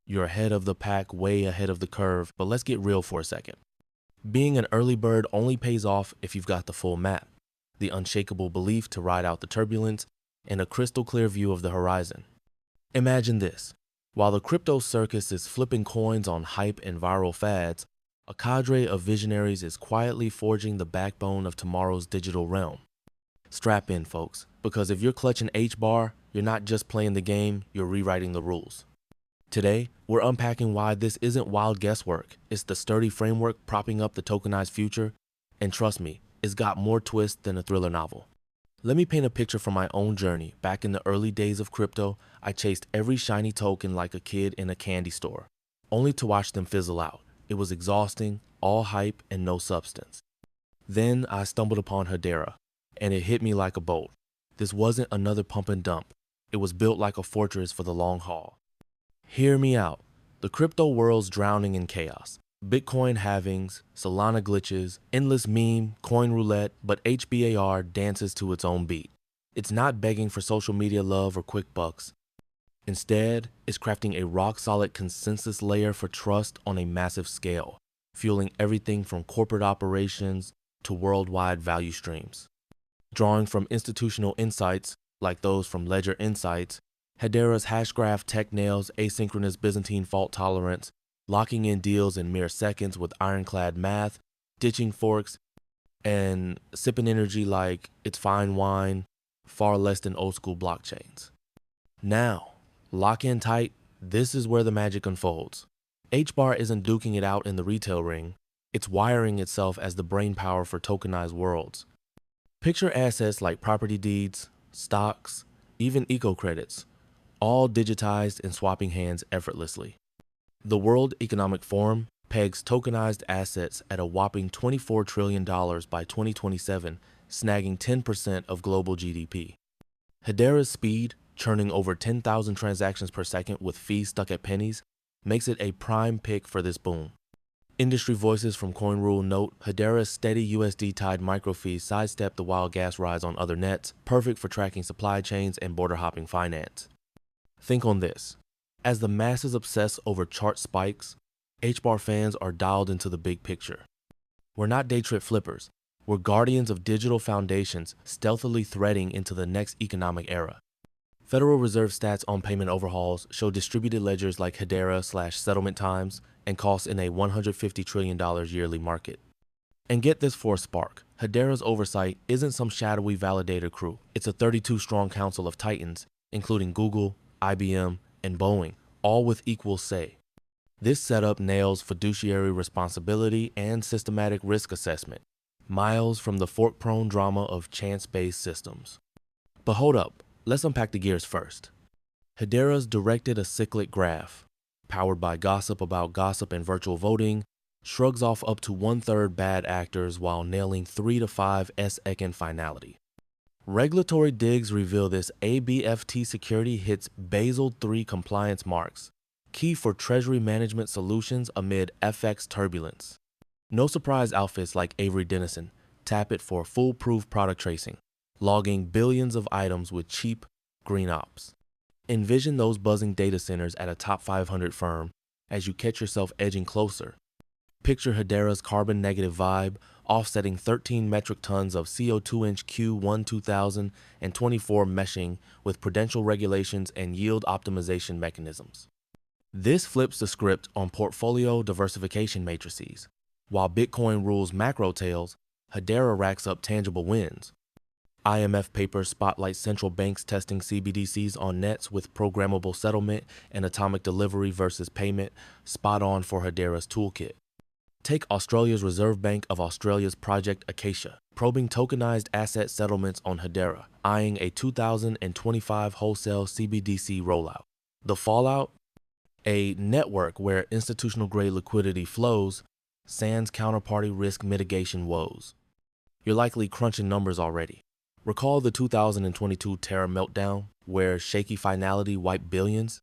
You're ahead of the pack, way ahead of the curve, but let's get real for a second. Being an early bird only pays off if you've got the full map, the unshakable belief to ride out the turbulence, and a crystal clear view of the horizon. Imagine this. While the crypto circus is flipping coins on hype and viral fads, a cadre of visionaries is quietly forging the backbone of tomorrow's digital realm. Strap in, folks, because if you're clutching HBAR, you're not just playing the game, you're rewriting the rules. Today, we're unpacking why this isn't wild guesswork. It's the sturdy framework propping up the tokenized future, and trust me, it's got more twists than a thriller novel. Let me paint a picture from my own journey. Back in the early days of crypto, I chased every shiny token like a kid in a candy store, only to watch them fizzle out. It was exhausting, all hype and no substance. Then I stumbled upon Hedera, and it hit me like a bolt. This wasn't another pump and dump. It was built like a fortress for the long haul. Hear me out. The crypto world's drowning in chaos. Bitcoin halvings, Solana glitches, endless meme, coin roulette, but HBAR dances to its own beat. It's not begging for social media love or quick bucks. Instead, it's crafting a rock-solid consensus layer for trust on a massive scale, fueling everything from corporate operations to worldwide value streams. Drawing from institutional insights, like those from Ledger Insights, Hedera's Hashgraph tech nails asynchronous Byzantine fault tolerance, locking in deals in mere seconds with ironclad math, ditching forks, and sipping energy like it's fine wine, far less than old school blockchains. Now, lock in tight, this is where the magic unfolds. HBAR isn't duking it out in the retail ring, it's wiring itself as the brainpower for tokenized worlds. Picture assets like property deeds, stocks, even eco-credits, all digitized and swapping hands effortlessly. The World Economic Forum pegs tokenized assets at a whopping $24 trillion by 2027, snagging 10% of global GDP. Hedera's speed, churning over 10,000 transactions per second with fees stuck at pennies, makes it a prime pick for this boom. Industry voices from CoinRule note Hedera's steady USD-tied microfees sidestep the wild gas rides on other nets, perfect for tracking supply chains and border-hopping finance. Think on this. As the masses obsess over chart spikes, HBAR fans are dialed into the big picture. We're not day trip flippers. We're guardians of digital foundations stealthily threading into the next economic era. Federal Reserve stats on payment overhauls show distributed ledgers like Hedera/settlement times and costs in a $150 trillion yearly market. And get this for a spark. Hedera's oversight isn't some shadowy validator crew. It's a 32-strong council of titans, including Google, IBM, and Boeing, all with equal say. This setup nails fiduciary responsibility and systematic risk assessment, miles from the fork-prone drama of chance-based systems. But hold up, let's unpack the gears first. Hedera's directed a cyclic graph, powered by gossip about gossip and virtual voting, shrugs off up to 1/3 bad actors while nailing 3 to 5 second finality. Regulatory digs reveal this ABFT security hits Basel III compliance marks, key for treasury management solutions amid FX turbulence. No surprise outfits like Avery Dennison tap it for foolproof product tracing, logging billions of items with cheap green ops. Envision those buzzing data centers at a top 500 firm as you catch yourself edging closer. Picture Hedera's carbon negative vibe, offsetting 13 metric tons of CO2-inch Q1 and 24 meshing with prudential regulations and yield optimization mechanisms. This flips the script on portfolio diversification matrices. While Bitcoin rules macro tails, Hedera racks up tangible wins. IMF papers spotlight central banks testing CBDCs on nets with programmable settlement and atomic delivery versus payment, spot on for Hedera's toolkit. Take Australia's Reserve Bank of Australia's Project Acacia, probing tokenized asset settlements on Hedera, eyeing a 2025 wholesale CBDC rollout. The fallout? A network where institutional-grade liquidity flows, sans counterparty risk mitigation woes. You're likely crunching numbers already. Recall the 2022 Terra meltdown, where shaky finality wiped billions?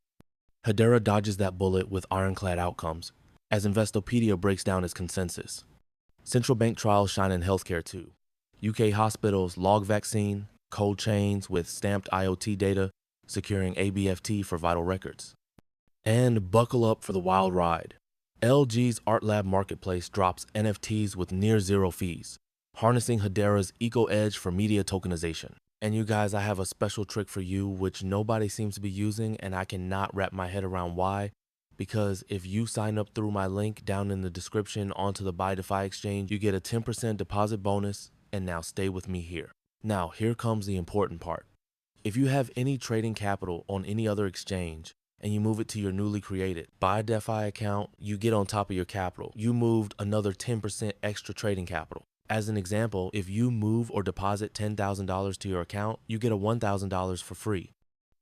Hedera dodges that bullet with ironclad outcomes, as Investopedia breaks down its consensus. Central bank trials shine in healthcare too. UK hospitals log vaccine, cold chains with stamped IoT data, securing ABFT for vital records. And buckle up for the wild ride. LG's Art Lab Marketplace drops NFTs with near zero fees, harnessing Hedera's eco edge for media tokenization. And you guys, I have a special trick for you which nobody seems to be using, and I cannot wrap my head around why. Because if you sign up through my link down in the description onto the BuyDeFi exchange, you get a 10% deposit bonus. And now stay with me here. Now, here comes the important part. If you have any trading capital on any other exchange and you move it to your newly created BuyDeFi account, you get on top of your capital. You moved another 10% extra trading capital. As an example, if you move or deposit $10,000 to your account, you get a $1,000 for free.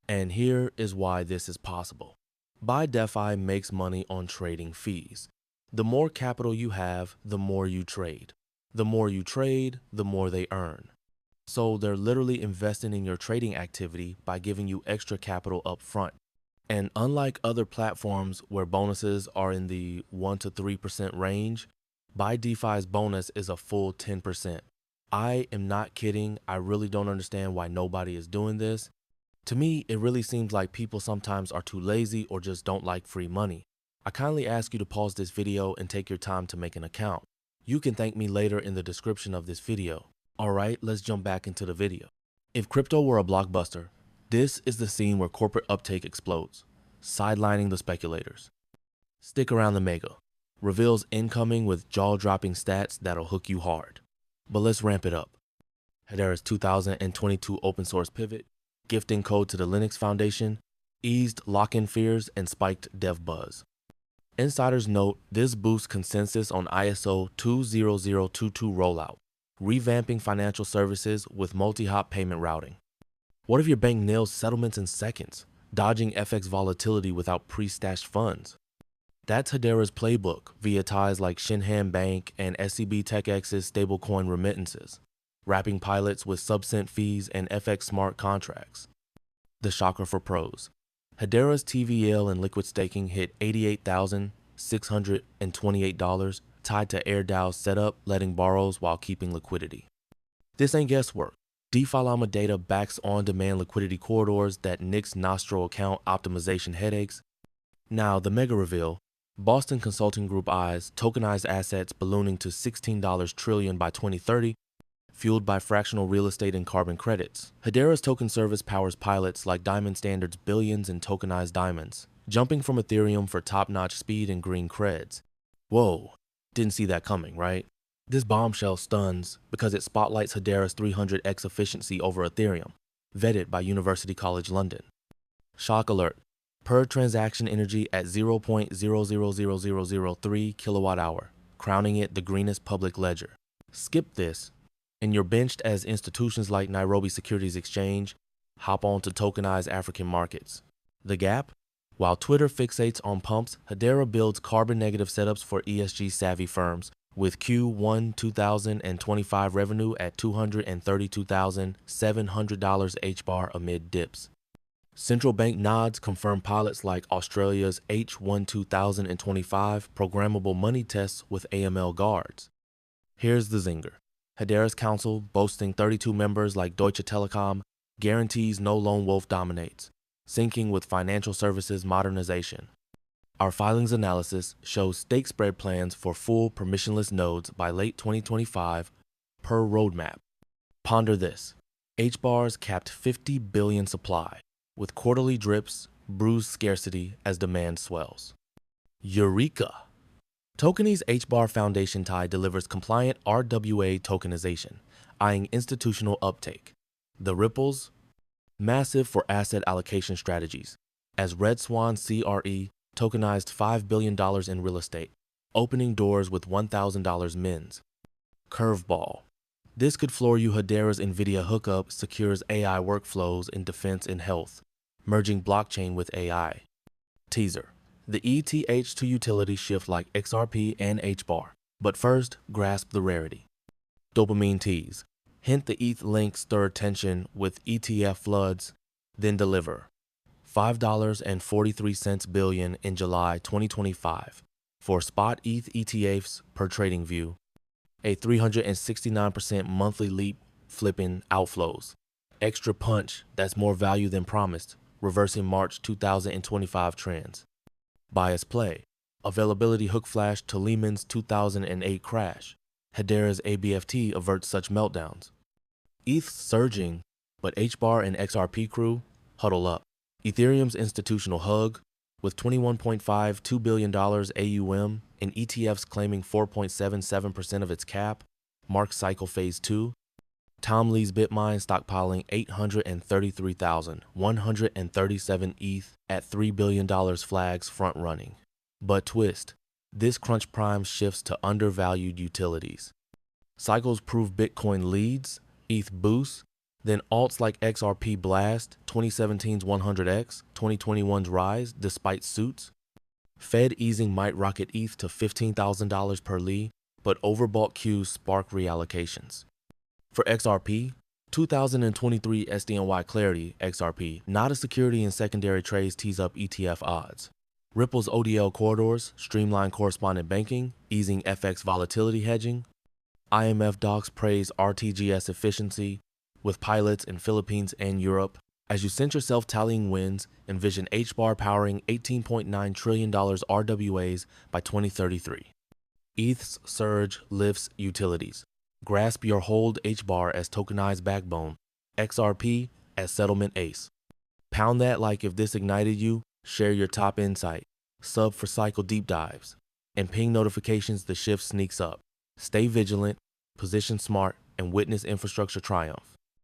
And here is why this is possible. BuyDeFi makes money on trading fees. The more capital you have, the more you trade. The more you trade, the more they earn. So they're literally investing in your trading activity by giving you extra capital up front. And unlike other platforms where bonuses are in the 1 to 3% range, BuyDeFi's bonus is a full 10%. I am not kidding. I really don't understand why nobody is doing this. To me, it really seems like people sometimes are too lazy or just don't like free money. I kindly ask you to pause this video and take your time to make an account. You can thank me later in the description of this video. Alright, let's jump back into the video. If crypto were a blockbuster, this is the scene where corporate uptake explodes, sidelining the speculators. Stick around, the mega reveals incoming with jaw-dropping stats that'll hook you hard. But let's ramp it up. Hedera's 2022 open source pivot, gifting code to the Linux Foundation, eased lock-in fears and spiked dev buzz. Insiders note this boosts consensus on ISO 20022 rollout, revamping financial services with multi-hop payment routing. What if your bank nails settlements in seconds, dodging FX volatility without pre-stashed funds? That's Hedera's playbook via ties like Shinhan Bank and SCB TechX's stablecoin remittances, wrapping pilots with sub-cent fees and FX smart contracts. The shocker for pros. Hedera's TVL and liquid staking hit $88,628 tied to AirDAO's setup, letting borrows while keeping liquidity. This ain't guesswork. DeFi Llama data backs on-demand liquidity corridors that nix nostril account optimization headaches. Now, the mega reveal. Boston Consulting Group eyes tokenized assets ballooning to $16 trillion by 2030, fueled by fractional real estate and carbon credits. Hedera's token service powers pilots like Diamond Standard's billions in tokenized diamonds, jumping from Ethereum for top-notch speed and green creds. Whoa, didn't see that coming, right? This bombshell stuns because it spotlights Hedera's 300x efficiency over Ethereum, vetted by University College London. Shock alert, per transaction energy at 0.000003 kilowatt-hour, crowning it the greenest public ledger. Skip this, and you're benched as institutions like Nairobi Securities Exchange hop on to tokenized African markets. The gap? While Twitter fixates on pumps, Hedera builds carbon-negative setups for ESG-savvy firms, with Q1 2025 revenue at $232,700 HBAR amid dips. Central bank nods confirm pilots like Australia's H1 2025 programmable money tests with AML guards. Here's the zinger. Hedera's council, boasting 32 members like Deutsche Telekom, guarantees no lone wolf dominates, syncing with financial services modernization. Our filings analysis shows stake spread plans for full permissionless nodes by late 2025 per roadmap. Ponder this. HBAR's capped 50 billion supply, with quarterly drips, bruise scarcity as demand swells. Eureka! Tokenized HBAR Foundation tie delivers compliant RWA tokenization, eyeing institutional uptake. The ripples? Massive for asset allocation strategies, as Red Swan CRE tokenized $5 billion in real estate, opening doors with $1,000 mins. Curveball. This could floor you. Hedera's NVIDIA hookup secures AI workflows in defense and health, merging blockchain with AI. Teaser. The ETH to utility shift like XRP and HBAR, but first, grasp the rarity. Dopamine tease. Hint the ETH link stir tension with ETF floods, then deliver. $5.43 billion in July 2025 for spot ETH ETFs per trading view, a 369% monthly leap flipping outflows. Extra punch, that's more value than promised, reversing March 2025 trends. Bias play. Availability hook flash to Lehman's 2008 crash. Hedera's ABFT averts such meltdowns. ETH's surging, but HBAR and XRP crew huddle up. Ethereum's institutional hug, with $21.52 billion AUM and ETFs claiming 4.77% of its cap, marks cycle phase 2. Tom Lee's Bitmine stockpiling 833,137 ETH at $3 billion flags front-running. But twist, this crunch prime shifts to undervalued utilities. Cycles prove Bitcoin leads, ETH boosts, then alts like XRP blast 2017's 100x, 2021's rise despite suits. Fed easing might rocket ETH to $15,000 per Lee, but overbought queues spark reallocations. For XRP, 2023 SDNY Clarity XRP, not a security in secondary trades tees up ETF odds. Ripple's ODL corridors streamline correspondent banking, easing FX volatility hedging. IMF docs praise RTGS efficiency, with pilots in Philippines and Europe. As you center yourself tallying wins, envision HBAR powering $18.9 trillion RWAs by 2033. ETH's surge lifts utilities. Grasp your hold HBAR as tokenized backbone, XRP as settlement ace. Pound that like if this ignited you, share your top insight, sub for cycle deep dives, and ping notifications the shift sneaks up. Stay vigilant, position smart, and witness infrastructure triumph.